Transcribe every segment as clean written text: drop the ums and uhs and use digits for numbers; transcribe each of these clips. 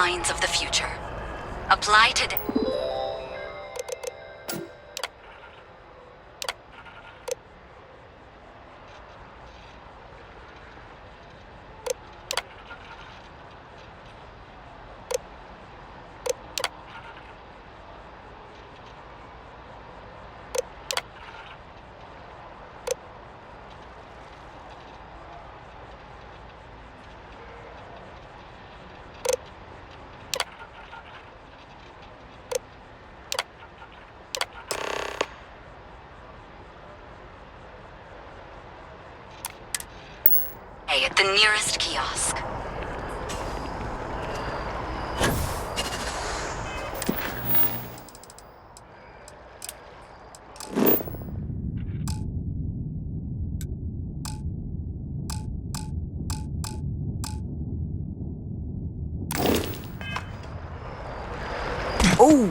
minds of the future. Apply today. At the nearest kiosk. Oh!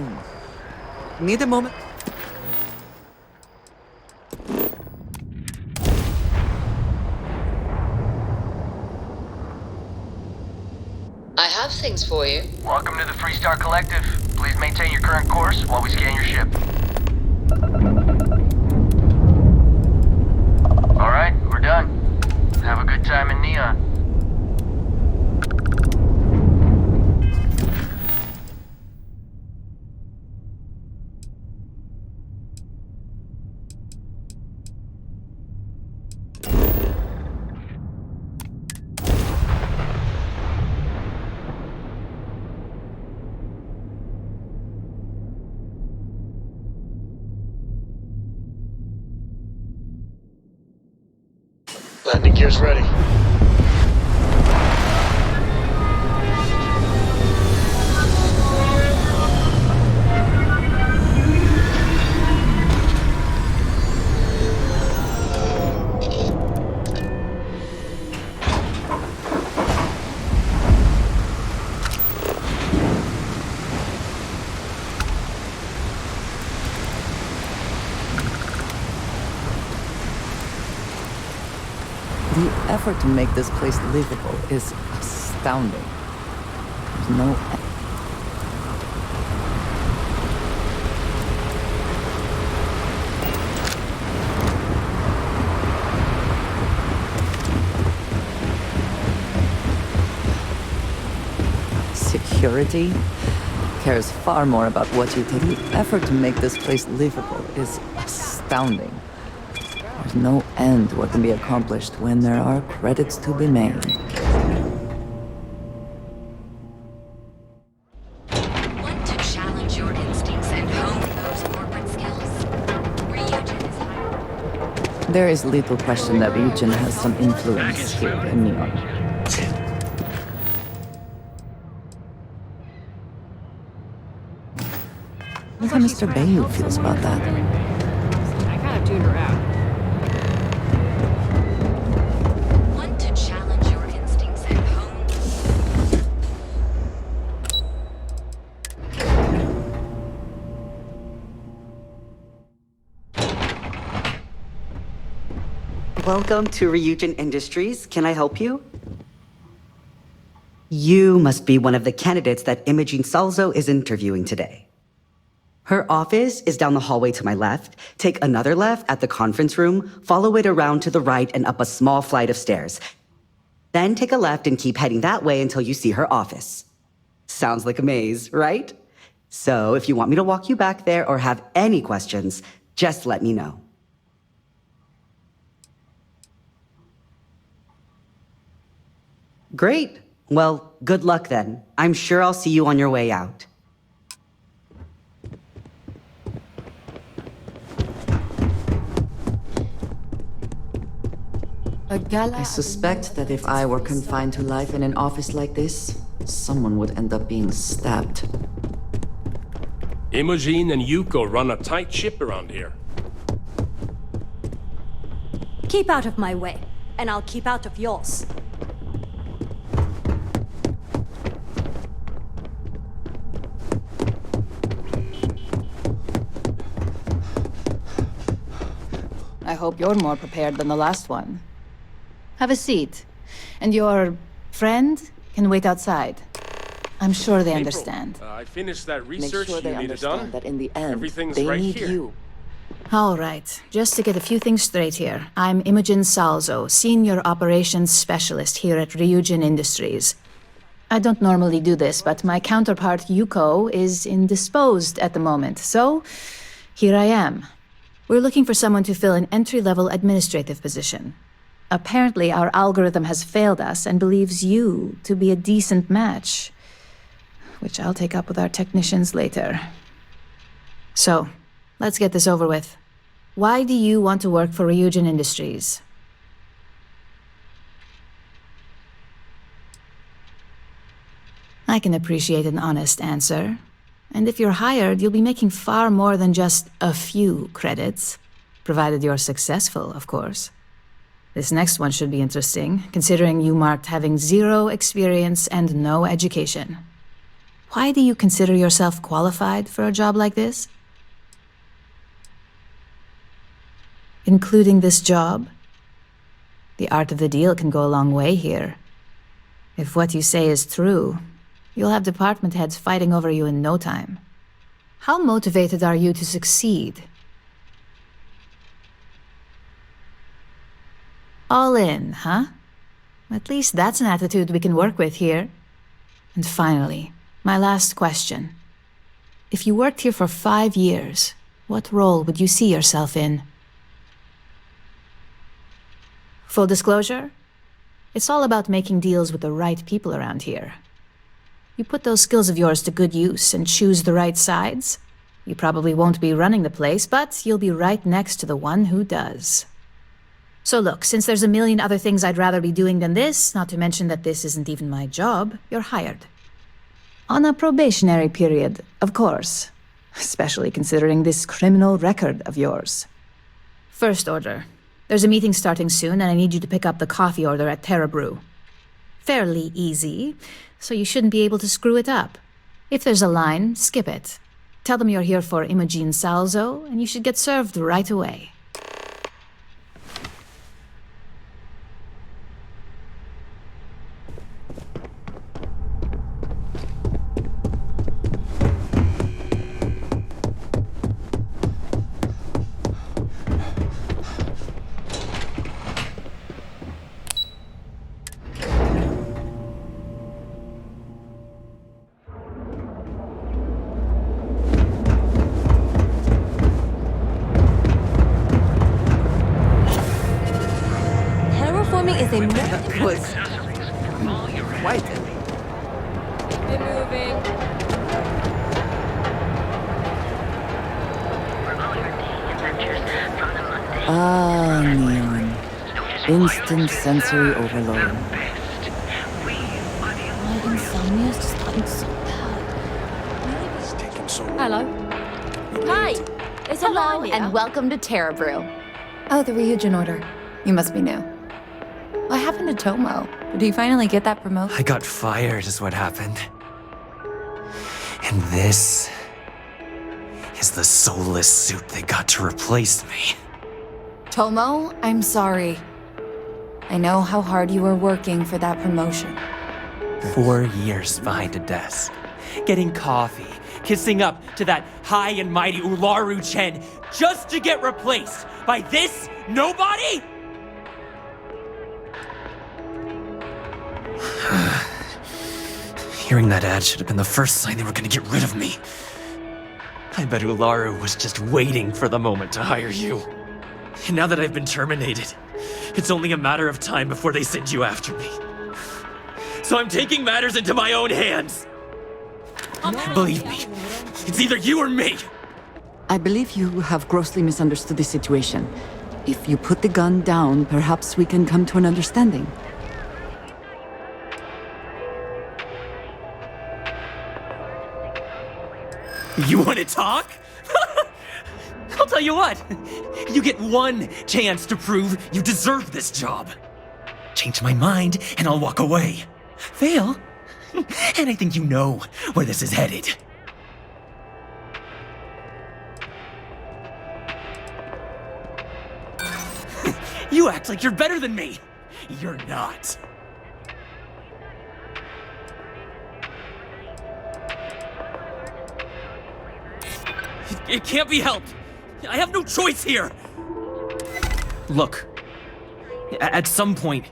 Need a moment. I have things for you. Welcome to the Freestar Collective. Please maintain your current course while we scan your ship. Alright, we're done. Have a good time in Neon. Landing gear's ready. The effort to make this place livable is astounding. There's no... Security cares far more about what you take. The effort to make this place livable is astounding. There's no end to what can be accomplished when there are credits to be made. Want to challenge your instincts and hone those corporate skills? Ryujin is hiring. There is little question that Ryujin has some influence here in Neon. Look how Mr. Bayou feels about that. I kind of tuned her out. Want to challenge your instincts and hone. Welcome to Ryujin Industries. Can I help you? You must be one of the candidates that Imogene Salzo is interviewing today. Her office is down the hallway to my left. Take another left at the conference room, follow it around to the right and up a small flight of stairs. Then take a left and keep heading that way until you see her office. Sounds like a maze, right? So if you want me to walk you back there or have any questions, just let me know. Great. Well, good luck then. I'm sure I'll see you on your way out. I suspect that if I were confined to life in an office like this, someone would end up being stabbed. Imogene and Yuko run a tight ship around here. Keep out of my way, and I'll keep out of yours. I hope you're more prepared than the last one. Have a seat, and your friend can wait outside. I'm sure they April, understand. I finished that Make research sure they you needed understand done. that in the end, Everything's they right need here. you. All right, just to get a few things straight here. I'm Imogen Salzo, Senior Operations Specialist here at Ryujin Industries. I don't normally do this, but my counterpart Yuko is indisposed at the moment, so here I am. We're looking for someone to fill an entry-level administrative position. Apparently, our algorithm has failed us and believes you to be a decent match, which I'll take up with our technicians later. So, let's get this over with. Why do you want to work for Ryujin Industries? I can appreciate an honest answer. And if you're hired, you'll be making far more than just a few credits. Provided you're successful, of course. This next one should be interesting, considering you marked having 0 experience and no education. Why do you consider yourself qualified for a job like this? Including this job? The art of the deal can go a long way here. If what you say is true, you'll have department heads fighting over you in no time. How motivated are you to succeed? All in, huh? At least that's an attitude we can work with here. And finally, my last question. If you worked here for 5 years, what role would you see yourself in? Full disclosure, it's all about making deals with the right people around here. You put those skills of yours to good use and choose the right sides, you probably won't be running the place, but you'll be right next to the one who does. So look, since there's a million other things I'd rather be doing than this, not to mention that this isn't even my job, you're hired. On a probationary period, of course. Especially considering this criminal record of yours. First order. There's a meeting starting soon, and I need you to pick up the coffee order at Terra Brew. Fairly easy, so you shouldn't be able to screw it up. If there's a line, skip it. Tell them you're here for Imogen Salzo, and you should get served right away. Terraforming is a That was quite We're moving. neon. Instant sensory overload. My insomnia's just gotten so bad. Hello. Hi. It's a Hello, line and welcome to Terra Brew. Oh, the Ryujin order. You must be new. What happened to Tomo? Did he finally get that promotion? I got fired is what happened. And this is the soulless suit they got to replace me. Tomo, I'm sorry. I know how hard you were working for that promotion. 4 years behind a desk, getting coffee, kissing up to that high and mighty Ryujin just to get replaced by this nobody? Hearing that ad should have been the first sign they were gonna get rid of me. I bet Ularu was just waiting for the moment to hire you. And now that I've been terminated, it's only a matter of time before they send you after me. So I'm taking matters into my own hands. Believe me, it's either you or me. I believe you have grossly misunderstood the situation. If you put the gun down, perhaps we can come to an understanding. You want to talk? I'll tell you what. You get one chance to prove you deserve this job. Change my mind and I'll walk away. Fail? And I think you know where this is headed. You act like you're better than me. You're not. It can't be helped. I have no choice here. Look, at some point,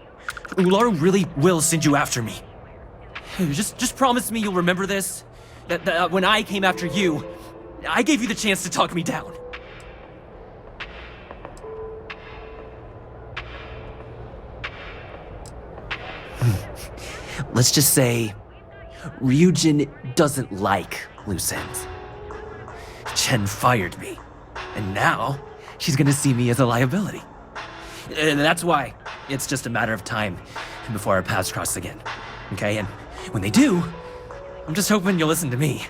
Ularu really will send you after me. Just promise me you'll remember this. That when I came after you, I gave you the chance to talk me down. Let's just say, Ryujin doesn't like loose ends. Chen fired me, and now she's gonna see me as a liability. And that's why it's just a matter of time before our paths cross again, okay? And when they do, I'm just hoping you'll listen to me,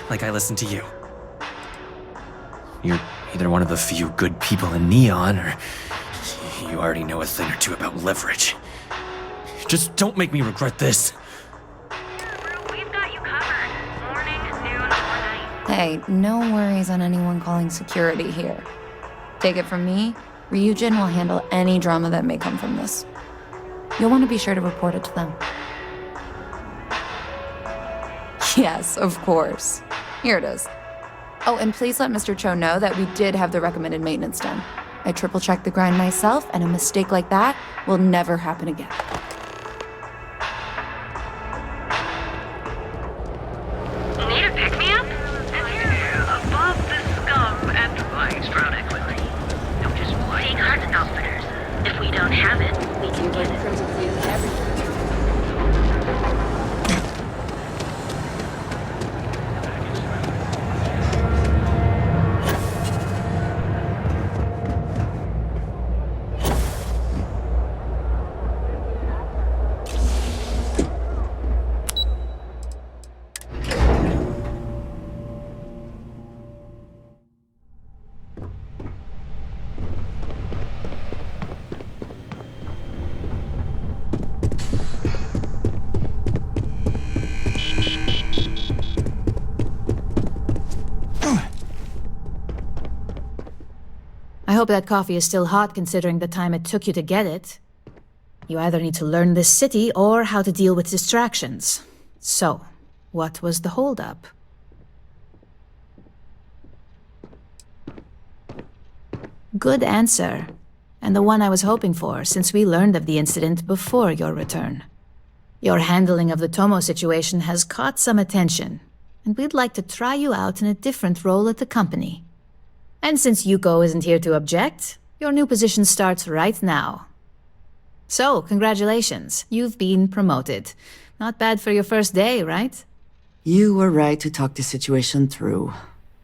like I listen to you. You're either one of the few good people in Neon, or you already know a thing or two about leverage. Just don't make me regret this. We've got you covered. Morning, noon, or night. Hey, no worries on anyone calling security here. Take it from me, Ryujin will handle any drama that may come from this. You'll want to be sure to report it to them. Yes, of course. Here it is. Oh, and please let Mr. Cho know that we did have the recommended maintenance done. I triple-checked the grind myself, and a mistake like that will never happen again. Need a pick-me-up? Above the scum and vice dramatically. No, just seeing heart outfitters. If we don't have it, we can get it. I hope that coffee is still hot considering the time it took you to get it. You either need to learn this city or how to deal with distractions. So, what was the holdup? Good answer. And the one I was hoping for, since we learned of the incident before your return. Your handling of the Tomo situation has caught some attention, and we'd like to try you out in a different role at the company. And since Yuko isn't here to object, your new position starts right now. So, congratulations. You've been promoted. Not bad for your first day, right? You were right to talk the situation through,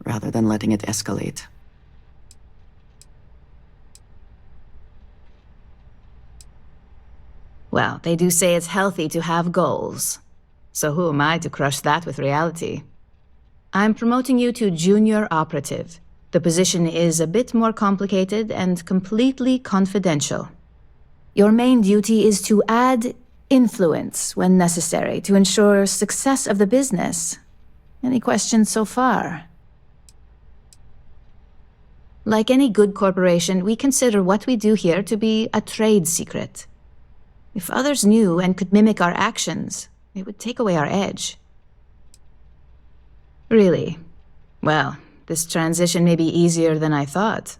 rather than letting it escalate. Well, they do say it's healthy to have goals. So who am I to crush that with reality? I'm promoting you to junior operative. The position is a bit more complicated and completely confidential. Your main duty is to add influence when necessary to ensure success of the business. Any questions so far? Like any good corporation, we consider what we do here to be a trade secret. If others knew and could mimic our actions, it would take away our edge. Really? Well, this transition may be easier than I thought.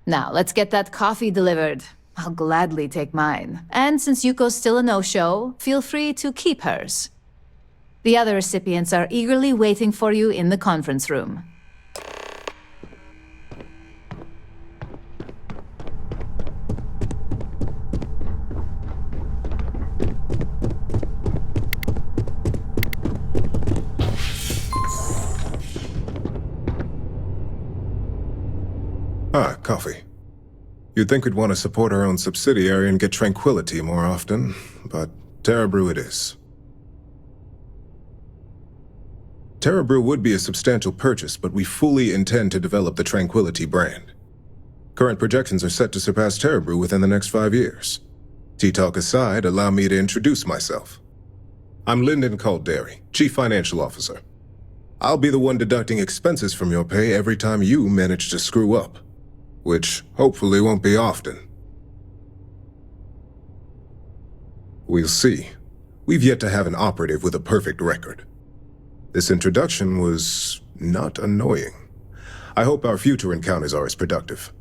Now, let's get that coffee delivered. I'll gladly take mine. And since Yuko's still a no-show, feel free to keep hers. The other recipients are eagerly waiting for you in the conference room. Ah, coffee. You'd think we'd want to support our own subsidiary and get tranquility more often, but Terra Brew it is. Terra Brew would be a substantial purchase, but we fully intend to develop the Tranquility brand. Current projections are set to surpass Terra Brew within the next 5 years. Tea-talk aside, allow me to introduce myself. I'm Lyndon Calderi, Chief Financial Officer. I'll be the one deducting expenses from your pay every time you manage to screw up. Which hopefully won't be often. We'll see. We've yet to have an operative with a perfect record. This introduction was not annoying. I hope our future encounters are as productive.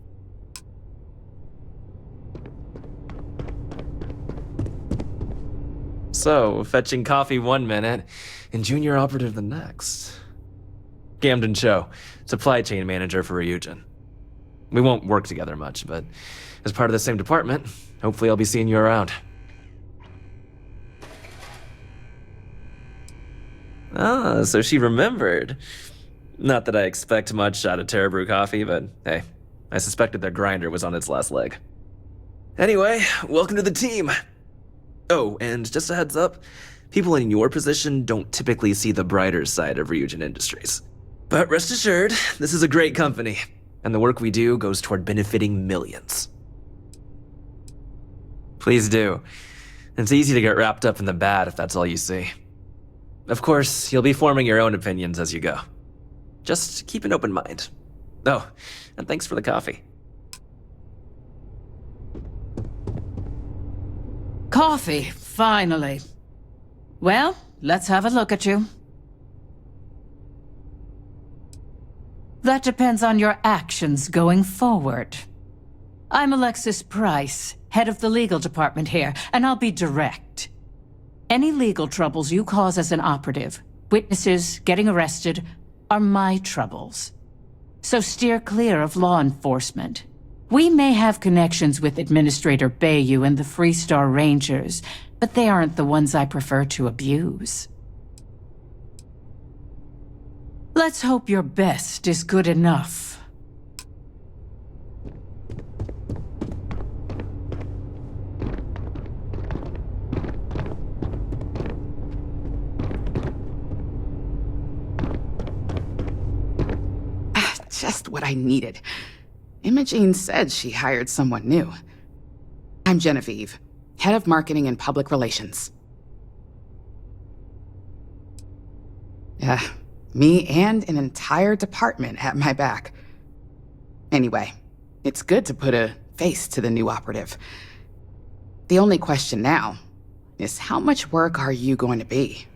So, fetching coffee 1 minute and junior operative the next. Gamden Cho, supply chain manager for Ryujin. We won't work together much, but as part of the same department, hopefully I'll be seeing you around. Ah, so she remembered. Not that I expect much out of Terra Brew coffee, but hey, I suspected their grinder was on its last leg. Anyway, welcome to the team. Oh, and just a heads up, people in your position don't typically see the brighter side of Ryujin Industries. But rest assured, this is a great company, and the work we do goes toward benefiting millions. Please do. It's easy to get wrapped up in the bad if that's all you see. Of course, you'll be forming your own opinions as you go. Just keep an open mind. Oh, and thanks for the coffee. Coffee, finally. Well, let's have a look at you. That depends on your actions going forward. I'm Alexis Price, head of the legal department here, and I'll be direct. Any legal troubles you cause as an operative, witnesses, getting arrested, are my troubles. So steer clear of law enforcement. We may have connections with Administrator Bayou and the Freestar Rangers, but they aren't the ones I prefer to abuse. Let's hope your best is good enough. Just what I needed. Imogene said she hired someone new. I'm Genevieve, head of marketing and public relations. Me and an entire department at my back. Anyway, it's good to put a face to the new operative. The only question now is how much work are you going to be?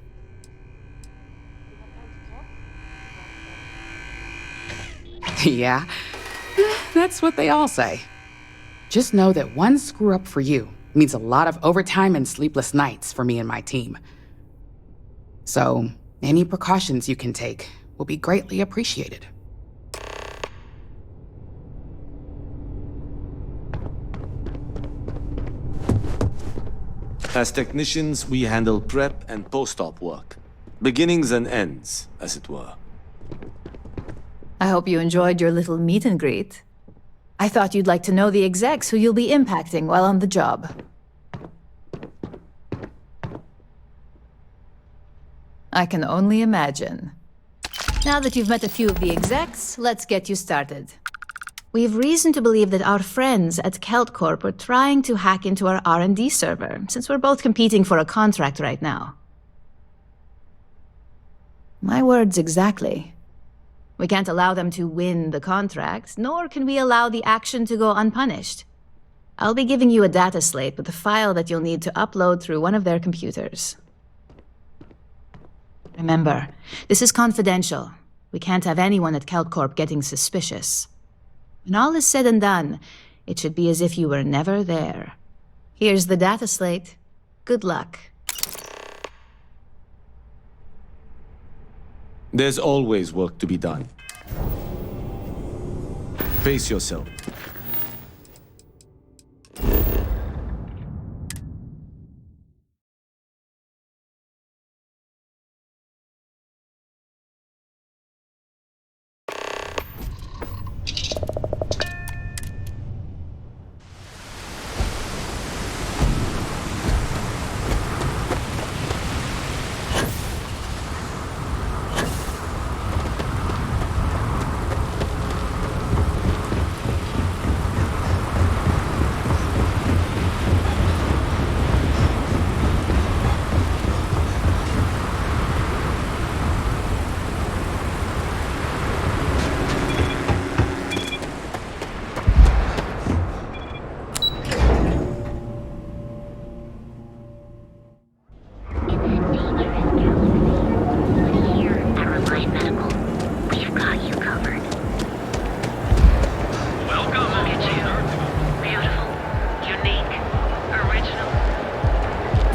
Yeah, that's what they all say. Just know that one screw up for you means a lot of overtime and sleepless nights for me and my team. So, any precautions you can take will be greatly appreciated. As technicians, we handle prep and post-op work. Beginnings and ends, as it were. I hope you enjoyed your little meet and greet. I thought you'd like to know the execs who you'll be impacting while on the job. I can only imagine. Now that you've met a few of the execs, let's get you started. We've reason to believe that our friends at Kelt Corp are trying to hack into our R&D server, since we're both competing for a contract right now. My words exactly. We can't allow them to win the contract, nor can we allow the action to go unpunished. I'll be giving you a data slate with a file that you'll need to upload through one of their computers. Remember, this is confidential. We can't have anyone at KeltCorp getting suspicious. When all is said and done, it should be as if you were never there. Here's the data slate. Good luck. There's always work to be done. Pace yourself.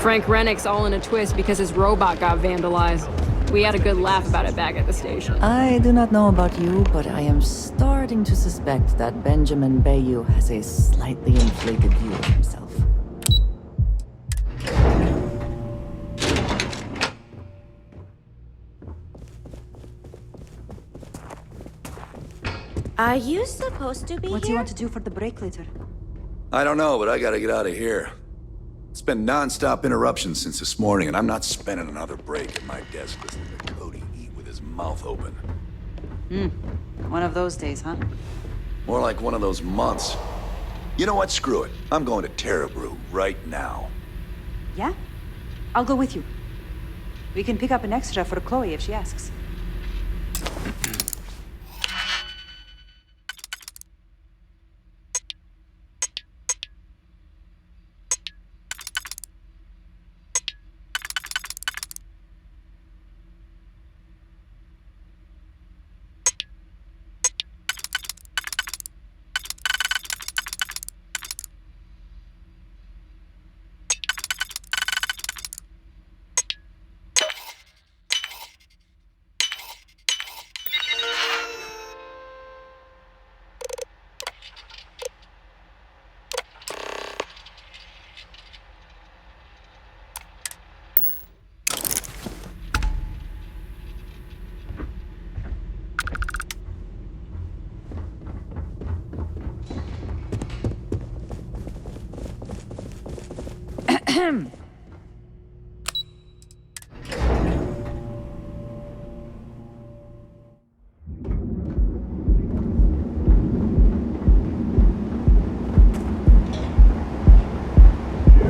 Frank Rennick's all in a twist because his robot got vandalized. We had a good laugh about it back at the station. I do not know about you, but I am starting to suspect that Benjamin Bayou has a slightly inflated view of himself. Are you supposed to be What do here? you want to do for the break later? I don't know, but I gotta get out of here. It's been non-stop interruptions since this morning, and I'm not spending another break at my desk listening to Cody eat with his mouth open. One of those days, huh? More like one of those months. You know what? Screw it. I'm going to Terrabrew right now. Yeah? I'll go with you. We can pick up an extra for Chloe if she asks.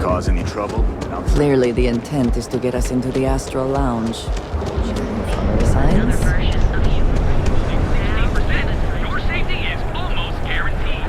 Cause any trouble? Clearly the intent is to get us into the Astral Lounge. Signs? Your safety is almost guaranteed.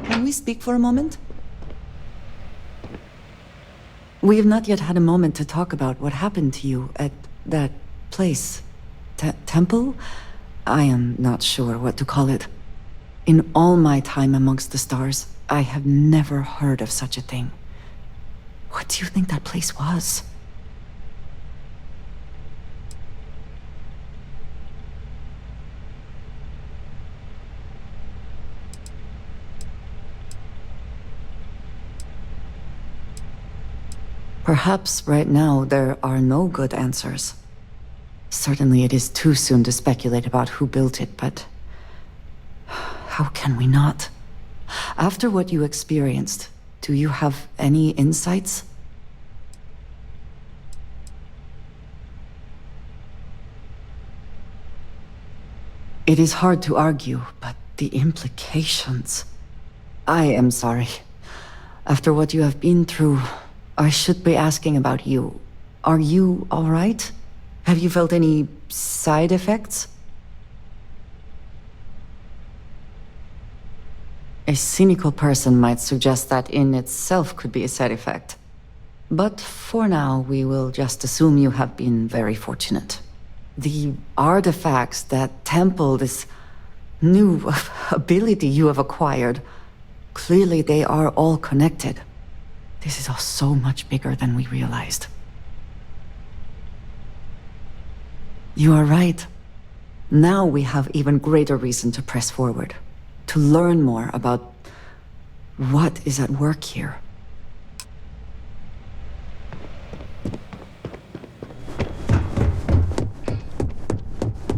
Can we speak for a moment? We have not yet had a moment to talk about what happened to you at that place. Temple? I am not sure what to call it. In all my time amongst the stars, I have never heard of such a thing. What do you think that place was? Perhaps right now there are no good answers. Certainly it is too soon to speculate about who built it, but how can we not? After what you experienced, do you have any insights? It is hard to argue, but the implications... I am sorry. After what you have been through, I should be asking about you. Are you all right? Have you felt any side effects? A cynical person might suggest that in itself could be a side effect. But for now, we will just assume you have been very fortunate. The artifacts, that temple, this new ability you have acquired, clearly they are all connected. This is all so much bigger than we realized. You are right. Now we have even greater reason to press forward, to learn more about what is at work here.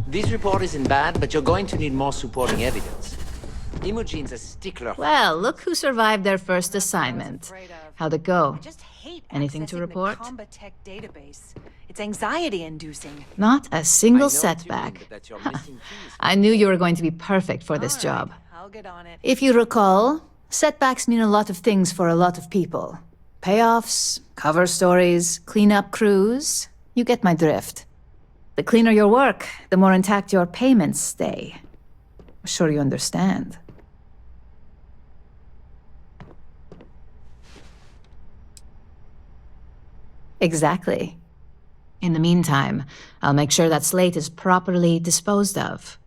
This report isn't bad, but you're going to need more supporting evidence. Imogene's a stickler. Well, look who survived their first assignment. How'd it go? Anything to report? Combat tech database. It's anxiety-inducing. Not a single setback. I knew you were going to be perfect for this job. I'll get on it. If you recall, setbacks mean a lot of things for a lot of people. Payoffs, cover stories, cleanup crews. You get my drift. The cleaner your work, the more intact your payments stay. I'm sure you understand. Exactly. In the meantime, I'll make sure that slate is properly disposed of.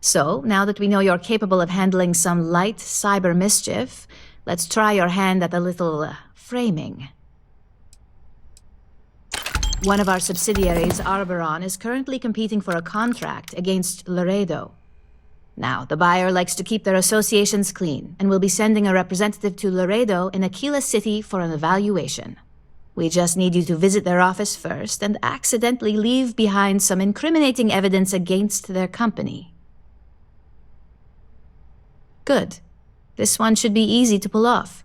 So, now that we know you're capable of handling some light cyber mischief, let's try your hand at a little framing. One of our subsidiaries, Arboron, is currently competing for a contract against Laredo. Now, the buyer likes to keep their associations clean, and will be sending a representative to Laredo in Aquila City for an evaluation. We just need you to visit their office first and accidentally leave behind some incriminating evidence against their company. Good. This one should be easy to pull off.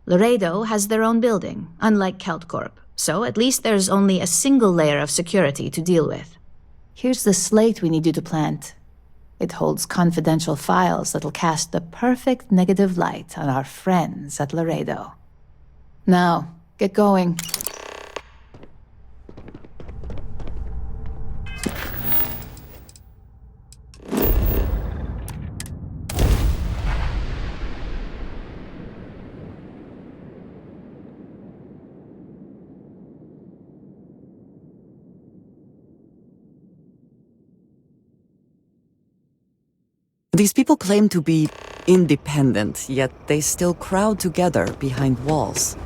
Laredo has their own building, unlike KeltCorp, so at least there's only a single layer of security to deal with. Here's the slate we need you to plant. It holds confidential files that'll cast the perfect negative light on our friends at Laredo. Now, get going. These people claim to be independent, yet they still crowd together behind walls.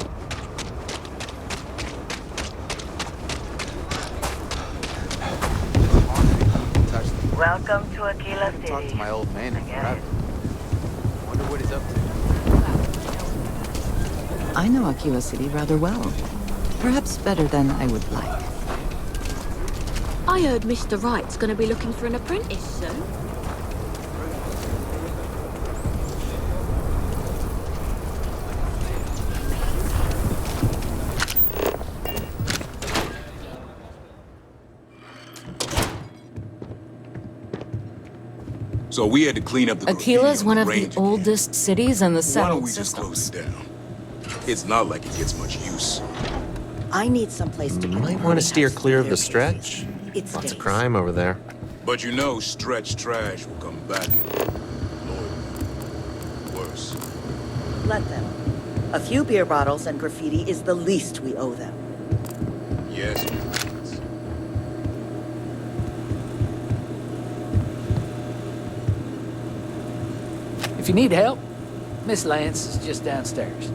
Welcome to Aquila City. Talk to my old man in forever. Wonder what he's up to. I know Aquila City rather well. Perhaps better than I would like. I heard Mr. Wright's gonna be looking for an apprentice soon. So we had to clean up the Aquila's one of the oldest cities in the Why don't settled we just system. close it down? It's not like it gets much use. I need someplace to Might want to steer clear of the stretch. It's Lots of days. crime over there. But you know stretch trash will come back and worse. Let them. A few beer bottles and graffiti is the least we owe them. Yes. If you need help, Miss Lance is just downstairs.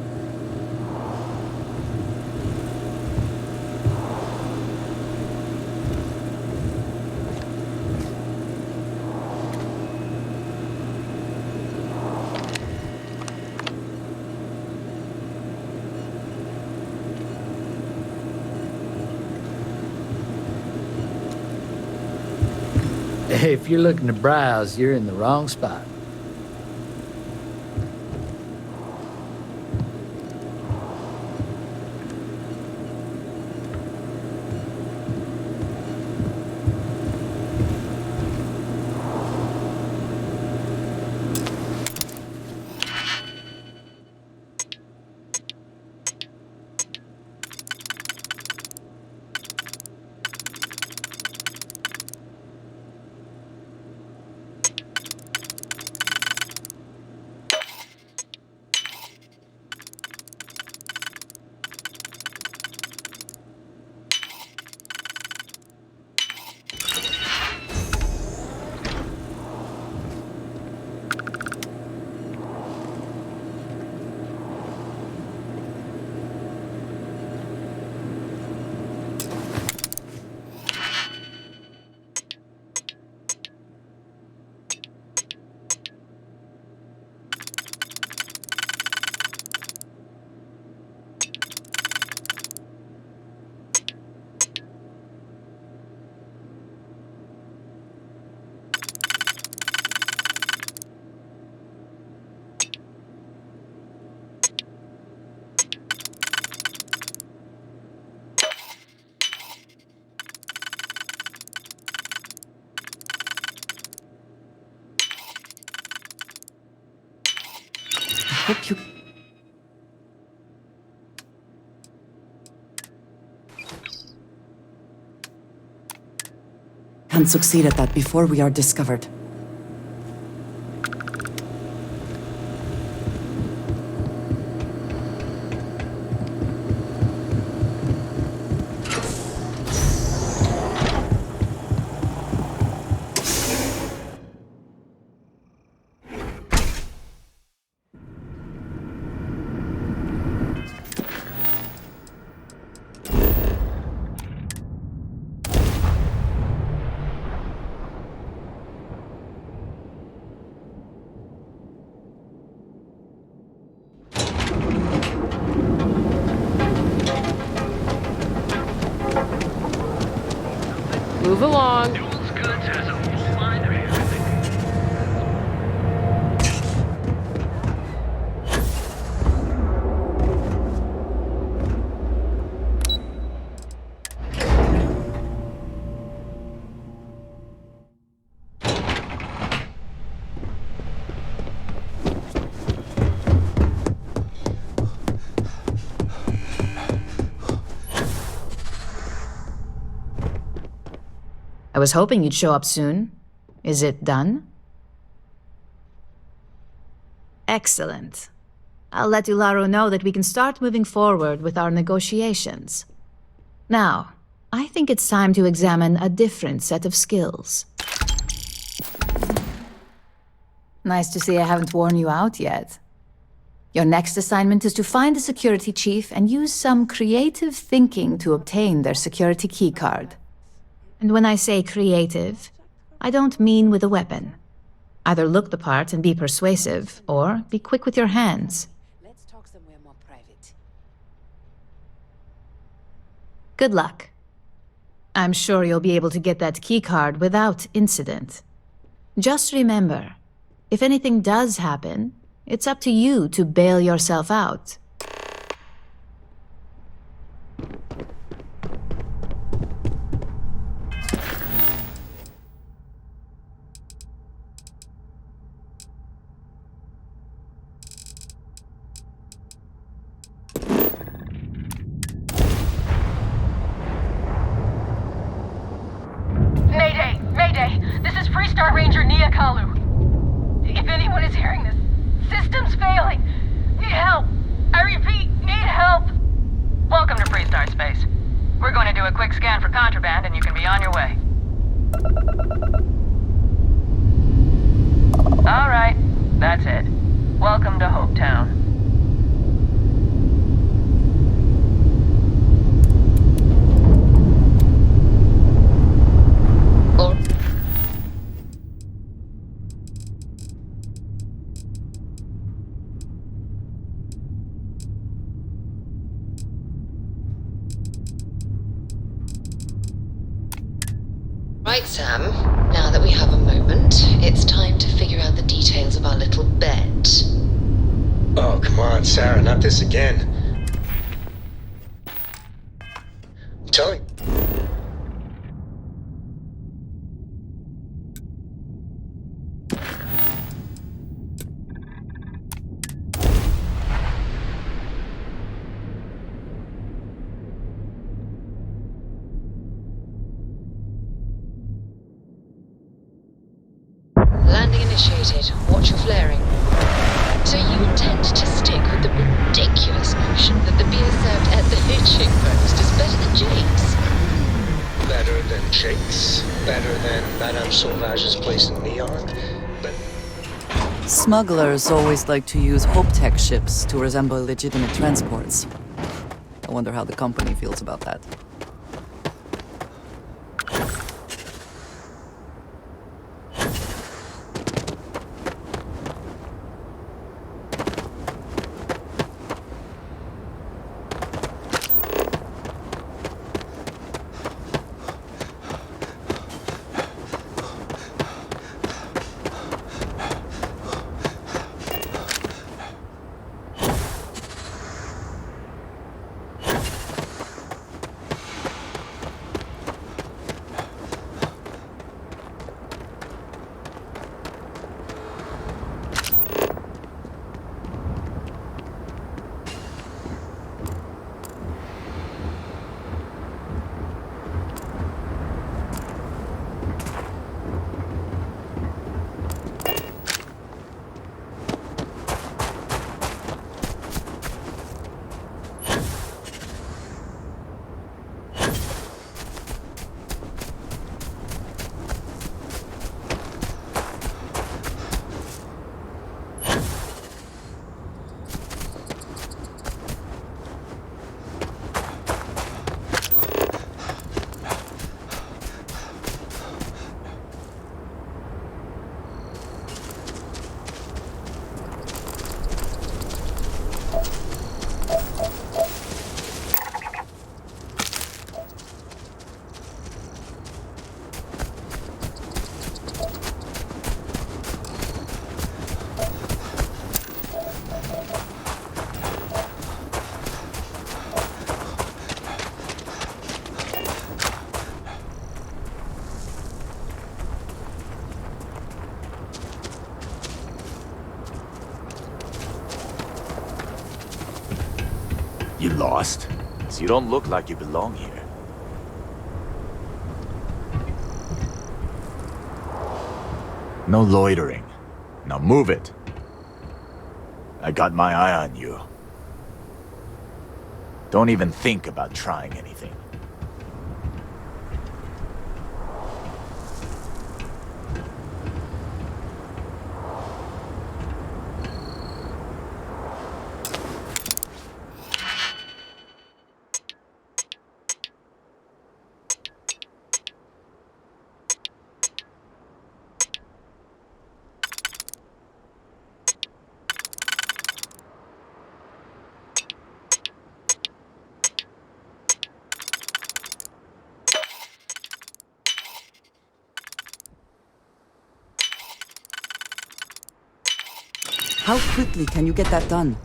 If you're looking to browse, you're in the wrong spot. Hope you... can succeed at that before we are discovered. Move along. I was hoping you'd show up soon. Is it done? Excellent. I'll let Ularu know that we can start moving forward with our negotiations. Now, I think it's time to examine a different set of skills. Nice to see I haven't worn you out yet. Your next assignment is to find the security chief and use some creative thinking to obtain their security keycard. And when I say creative, I don't mean with a weapon. Either look the part and be persuasive, or be quick with your hands. Let's talk somewhere more private. Good luck. I'm sure you'll be able to get that keycard without incident. Just remember, if anything does happen, it's up to you to bail yourself out. Mayday! Mayday! This is Freestar Ranger Nia Kalu. If anyone is hearing this, system's failing. Need help. I repeat, need help. Welcome to Freestar Space. We're going to do a quick scan for contraband and you can be on your way. Alright, that's it. Welcome to Hopetown. Right, Sam. Now that we have a moment, it's time to figure out the details of our little bet. Oh, come on, Sarah, not this again. I'm telling... Landing initiated. Watch your flaring. So you intend to stick with the ridiculous notion that the beer served at the hitching post is better than Jake's? Better than Jake's? Better than Madame Sauvage's place in Neon? But... Smugglers always like to use Hope-Tech ships to resemble legitimate transports. I wonder how the company feels about that. You lost? So you don't look like you belong here. No loitering. Now move it. I got my eye on you. Don't even think about trying anything. How quickly can you get that done?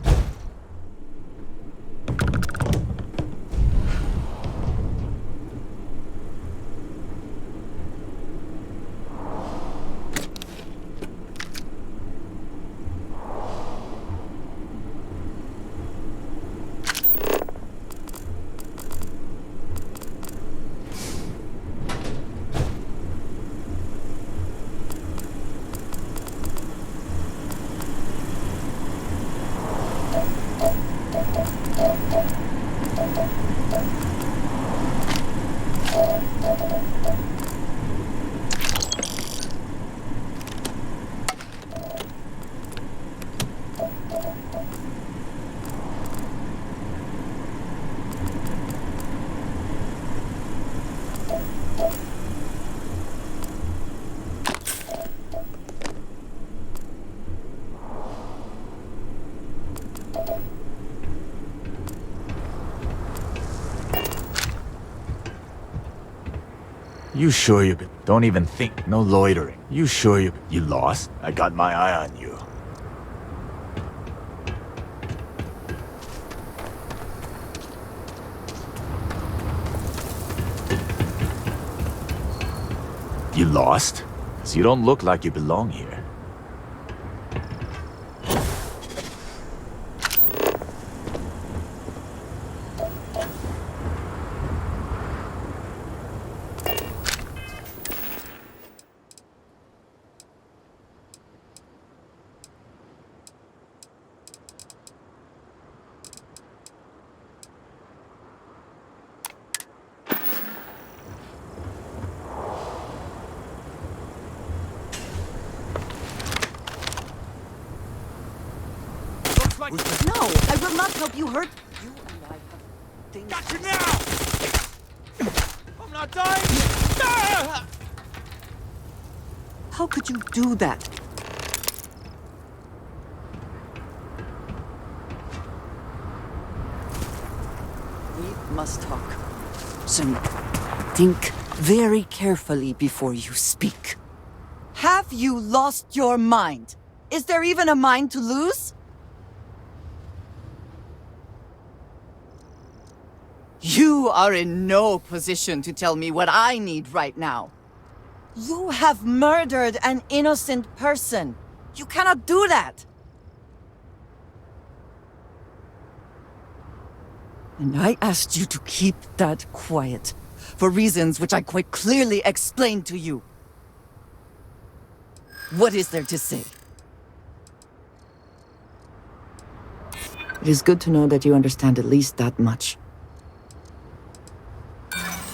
You sure you... Don't even think. No loitering. You sure you... You lost? I got my eye on you. You lost? So you don't look like you belong here. No, I will not help you hurt. You and I have things. Got you now! I'm not dying! Ah! How could you do that? We must talk. Soon. Think very carefully before you speak. Have you lost your mind? Is there even a mind to lose? You are in no position to tell me what I need right now. You have murdered an innocent person. You cannot do that. And I asked you to keep that quiet, for reasons which I quite clearly explained to you. What is there to say? It is good to know that you understand at least that much.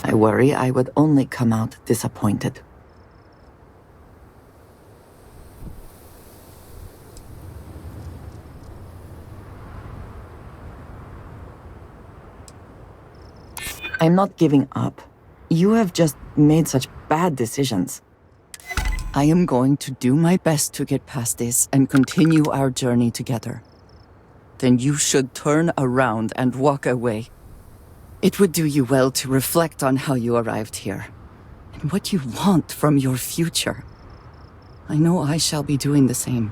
I worry I would only come out disappointed. I'm not giving up. You have just made such bad decisions. I am going to do my best to get past this and continue our journey together. Then you should turn around and walk away. It would do you well to reflect on how you arrived here, and what you want from your future. I know I shall be doing the same.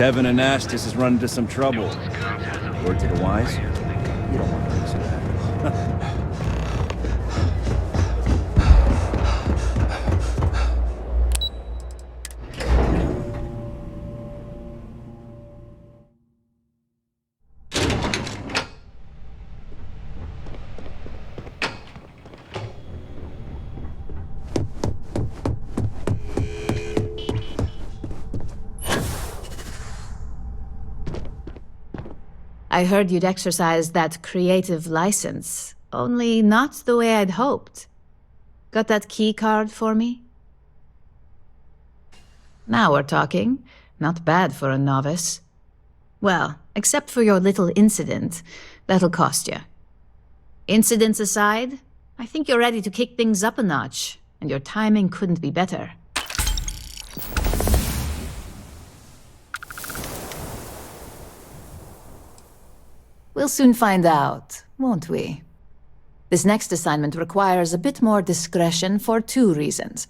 Tevin Anastas has run into some trouble. Word to the wise? You don't want to listen to that. I heard you'd exercised that creative license, only not the way I'd hoped. Got that key card for me? Now we're talking. Not bad for a novice. Well, except for your little incident, that'll cost you. Incidents aside, I think you're ready to kick things up a notch, and your timing couldn't be better. We'll soon find out, won't we? This next assignment requires a bit more discretion for 2 reasons.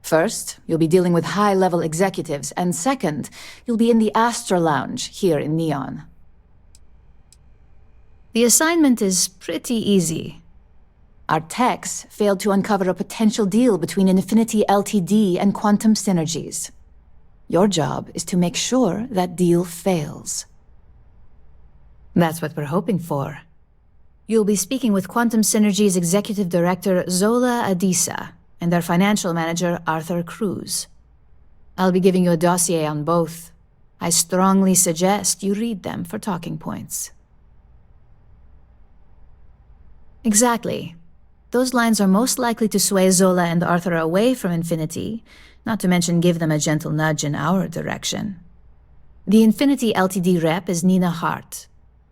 First, you'll be dealing with high-level executives, and second, you'll be in the Astra Lounge here in Neon. The assignment is pretty easy. Our techs failed to uncover a potential deal between Infinity Ltd. And Quantum Synergies. Your job is to make sure that deal fails. That's what we're hoping for. You'll be speaking with Quantum Synergy's Executive Director Zola Adisa and their Financial Manager Arthur Cruz. I'll be giving you a dossier on both. I strongly suggest you read them for talking points. Exactly. Those lines are most likely to sway Zola and Arthur away from Infinity, not to mention give them a gentle nudge in our direction. The Infinity Ltd. Rep is Nina Hart.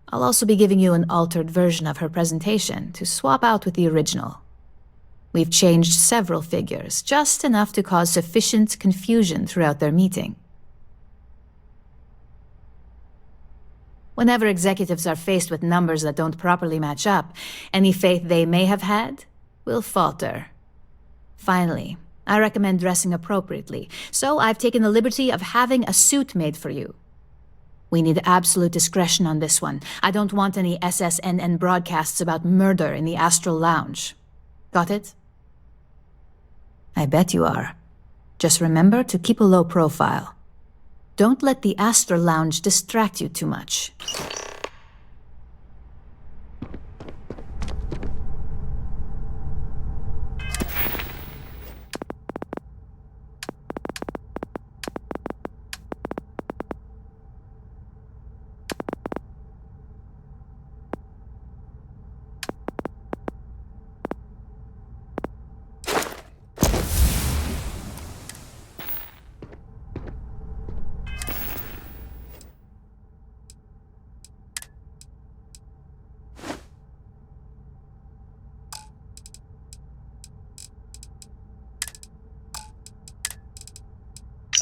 I'll also be giving you an altered version of her presentation to swap out with the original. We've changed several figures, just enough to cause sufficient confusion throughout their meeting. Whenever executives are faced with numbers that don't properly match up, any faith they may have had will falter. Finally, I recommend dressing appropriately, so I've taken the liberty of having a suit made for you. We need absolute discretion on this one. I don't want any SSNN broadcasts about murder in the Astral Lounge. Got it? I bet you are. Just remember to keep a low profile. Don't let the Astral Lounge distract you too much.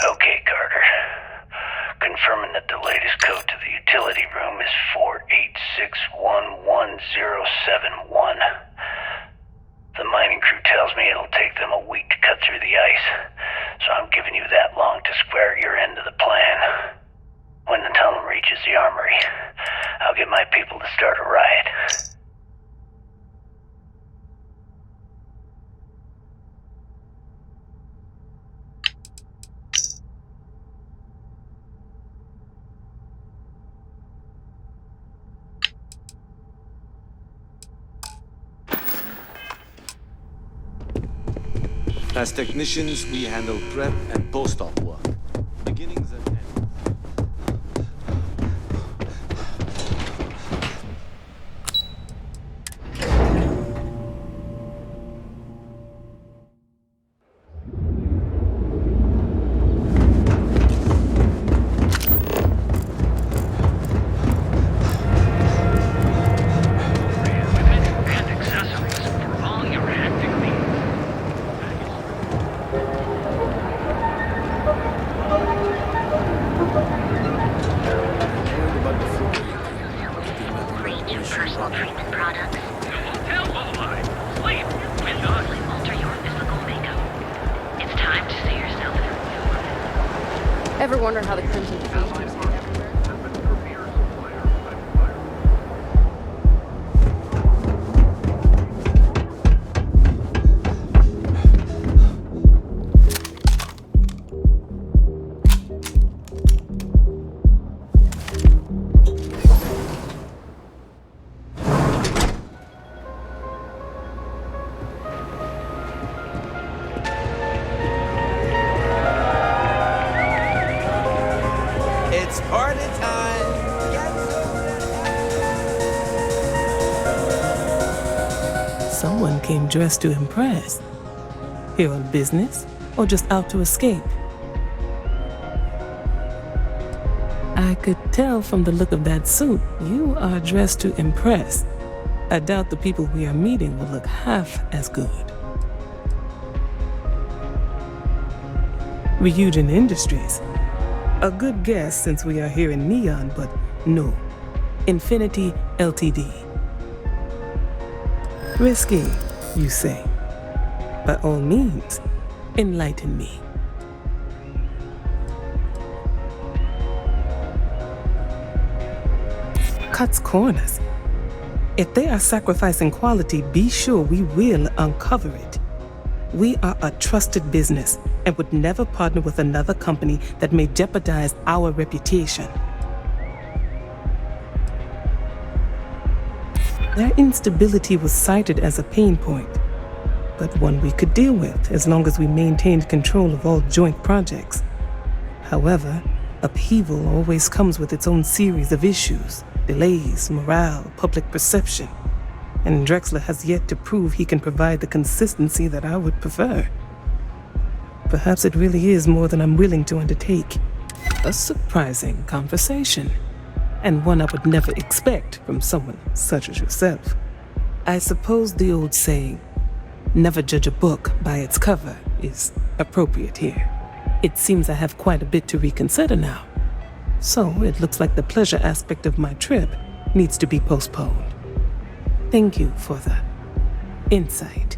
Okay, Carter. Confirming that the latest code to the utility room is 486111071. The mining crew tells me it'll take them a week to cut through the ice, so I'm giving you that long to square your end of the plan. When the tunnel reaches the armory, I'll get my people to start a riot. As technicians, we handle prep and post-op work. Beginnings and ends. Ever wonder how the Crimson Fusion someone came dressed to impress. Here on business, or just out to escape? I could tell from the look of that suit, you are dressed to impress. I doubt the people we are meeting will look half as good. Ryujin Industries. A good guess since we are here in Neon, but no. Infinity Ltd. Risky, you say. By all means, enlighten me. Cuts corners. If they are sacrificing quality, be sure we will uncover it. We are a trusted business and would never partner with another company that may jeopardize our reputation. Their instability was cited as a pain point, but one we could deal with as long as we maintained control of all joint projects. However, upheaval always comes with its own series of issues, delays, morale, public perception, and Drexler has yet to prove he can provide the consistency that I would prefer. Perhaps it really is more than I'm willing to undertake. A surprising conversation, and one I would never expect from someone such as yourself. I suppose the old saying, never judge a book by its cover, is appropriate here. It seems I have quite a bit to reconsider now. So it looks like the pleasure aspect of my trip needs to be postponed. Thank you for the insight.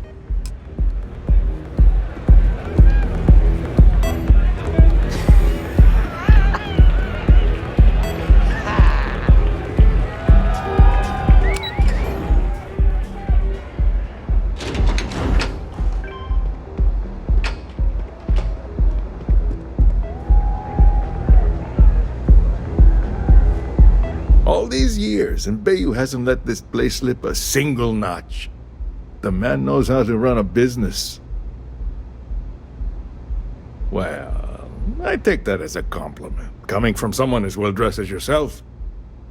All these years, and Bayou hasn't let this place slip a single notch. The man knows how to run a business. Well, I take that as a compliment, coming from someone as well-dressed as yourself.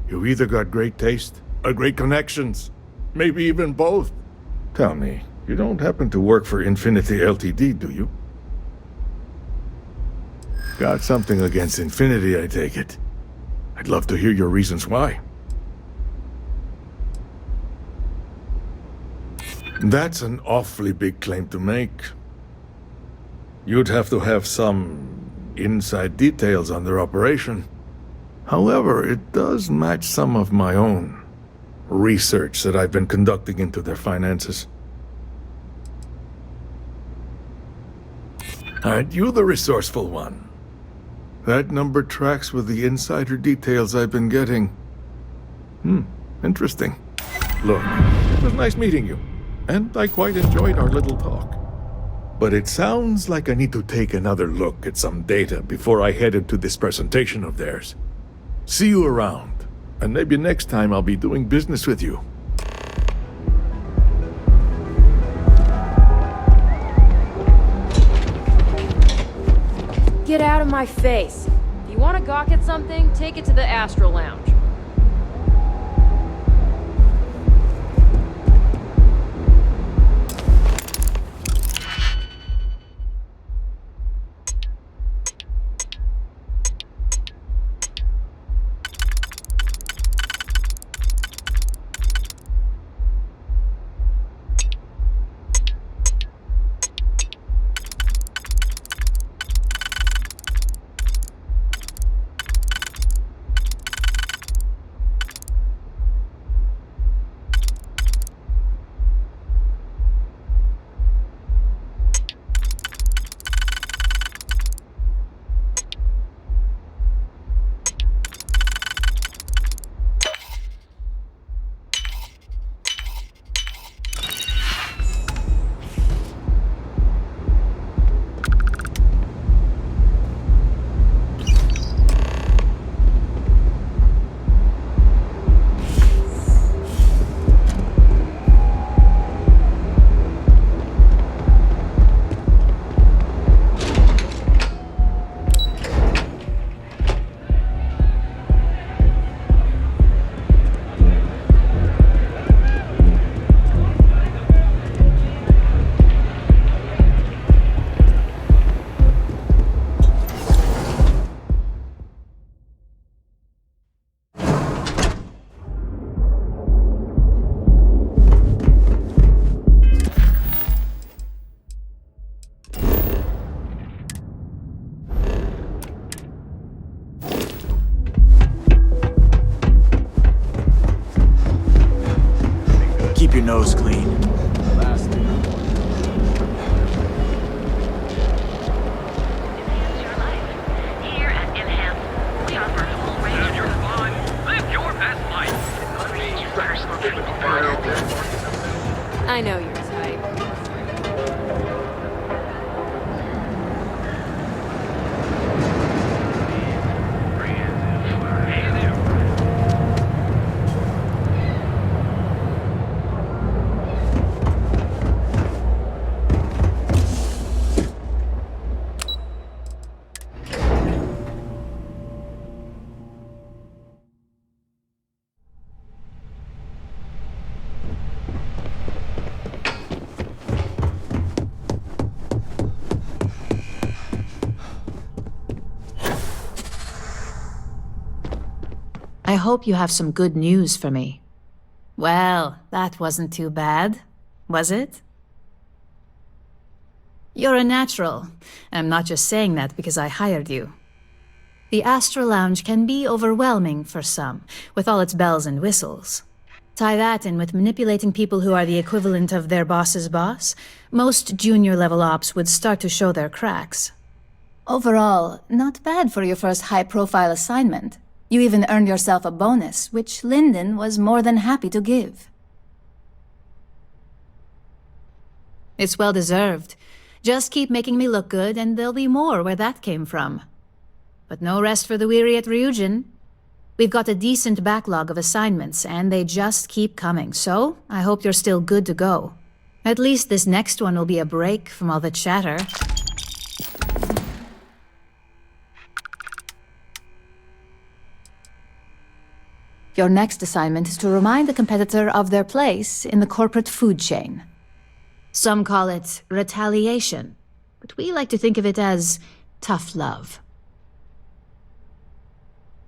You either got great taste, or great connections, maybe even both. Tell me, you don't happen to work for Infinity Ltd, do you? Got something against Infinity, I take it. I'd love to hear your reasons why. That's an awfully big claim to make. You'd have to have some inside details on their operation. However, it does match some of my own research that I've been conducting into their finances. Aren't you the resourceful one? That number tracks with the insider details I've been getting. Interesting. Look, it was nice meeting you, and I quite enjoyed our little talk. But it sounds like I need to take another look at some data before I head into this presentation of theirs. See you around, and maybe next time I'll be doing business with you. Get out of my face. If you want to gawk at something, take it to the Astral Lounge. I hope you have some good news for me. Well, that wasn't too bad, was it? You're a natural. I'm not just saying that because I hired you. The Astral Lounge can be overwhelming for some, with all its bells and whistles. Tie that in with manipulating people who are the equivalent of their boss's boss, most junior-level ops would start to show their cracks. Overall, not bad for your first high-profile assignment. You even earned yourself a bonus, which Lyndon was more than happy to give. It's well-deserved. Just keep making me look good, and there'll be more where that came from. But no rest for the weary at Ryujin. We've got a decent backlog of assignments, and they just keep coming, so I hope you're still good to go. At least this next one will be a break from all the chatter. Your next assignment is to remind the competitor of their place in the corporate food chain. Some call it retaliation, but we like to think of it as tough love.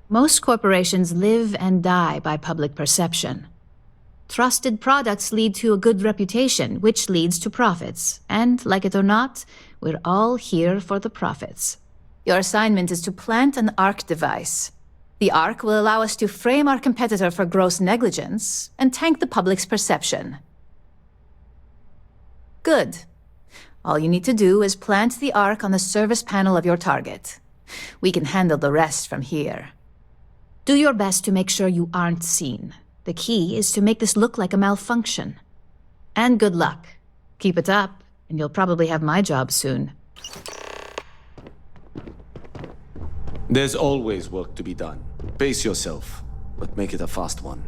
Most corporations live and die by public perception. Trusted products lead to a good reputation, which leads to profits. And, like it or not, we're all here for the profits. Your assignment is to plant an ARC device. The ARC will allow us to frame our competitor for gross negligence and tank the public's perception. Good. All you need to do is plant the ARC on the service panel of your target. We can handle the rest from here. Do your best to make sure you aren't seen. The key is to make this look like a malfunction. And good luck. Keep it up, and you'll probably have my job soon. There's always work to be done. Pace yourself, but make it a fast one.